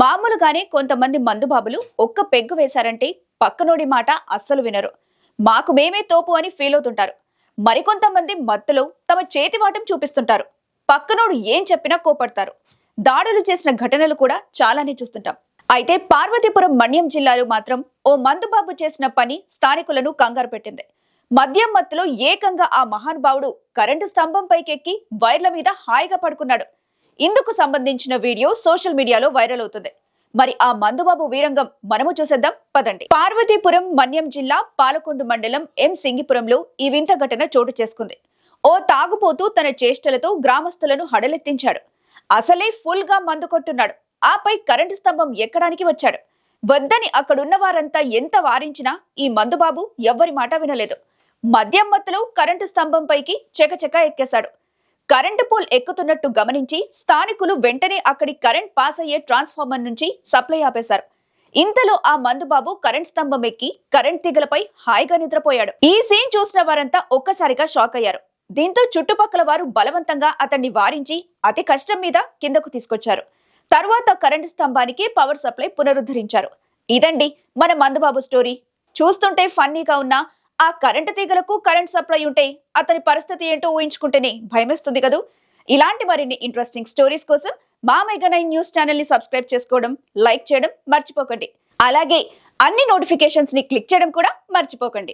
మామూలుగానే కొంతమంది మందుబాబులు ఒక్క పెగ్గు వేశారంటే పక్కనోడి మాట అస్సలు వినరు. మాకు మేమే తోపు అని ఫీల్ అవుతుంటారు. మరికొంతమంది మత్తులో తమ చేతివాటం చూపిస్తుంటారు. పక్కనోడు ఏం చెప్పినా కోపడతారు. దాడులు చేసిన ఘటనలు కూడా చాలానే చూస్తుంటాం. అయితే పార్వతీపురం మన్యం జిల్లాలో మాత్రం ఓ మందుబాబు చేసిన పని స్థానికులను కంగారు పెట్టింది. మద్యం మత్తులో ఏకంగా ఆ మహానుభావుడు కరెంటు స్తంభం పైకెక్కి వైర్ల మీద హాయిగా పడుకున్నాడు. ఇందుకు సంబంధించిన వీడియో సోషల్ మీడియాలో వైరల్ అవుతుంది. మరి ఆ మందుబాబు వీరంగం మనము చూసేద్దాం పదండి. పార్వతీపురం మన్యం జిల్లా పాలకొండు మండలం ఎం సింగిపురంలో ఈ వింత ఘటన చోటు చేసుకుంది. ఓ తాగుపోతూ తన చేష్టలతో గ్రామస్తులను హడలెత్తించాడు. అసలే ఫుల్ గా మందు కొట్టున్నాడు. ఆపై కరెంటు స్తంభం ఎక్కడానికి వచ్చాడు. వద్దని అక్కడున్న వారంతా ఎంత వారించినా ఈ మందుబాబు ఎవ్వరి మాట వినలేదు. మద్యం మత్తులో కరెంటు స్తంభం పైకి చెకచెక ఎక్కేశాడు. కరెంటు పోల్ ఎక్కుతున్నట్టు గమనించి స్థానికులు వెంటనే అక్కడి కరెంట్ పాస్ అయ్యే ట్రాన్స్ఫార్మర్ నుంచి సప్లై ఆపేశారు. ఇంతలో ఆ మందుబాబు కరెంట్ స్తంభం ఎక్కి కరెంట్ తీగలపై హాయిగా నిద్రపోయాడు. ఈ సీన్ చూసిన వారంతా ఒక్కసారిగా షాక్ అయ్యారు. దీంతో చుట్టుపక్కల వారు బలవంతంగా అతన్ని వారించి అతి కష్టం మీద కిందకు తీసుకొచ్చారు. తరువాత కరెంటు స్తంభానికి పవర్ సప్లై పునరుద్ధరించారు. ఇదండి మన మందుబాబు స్టోరీ. చూస్తుంటే ఫన్నీగా ఉన్నా ఆ కరెంటు తీగలకు కరెంట్ సప్లై ఉంటే అతని పరిస్థితి ఏంటో ఊహించుకుంటేనే భయమేస్తుంది కదూ. ఇలాంటి మరిన్ని ఇంట్రెస్టింగ్ స్టోరీస్ కోసం మా మెగా9 న్యూస్ ఛానల్ ని సబ్స్క్రైబ్ చేసుకోవడం, లైక్ చేయడం మర్చిపోకండి. అలాగే అన్ని నోటిఫికేషన్స్ ని క్లిక్ చేయడం కూడా మర్చిపోకండి.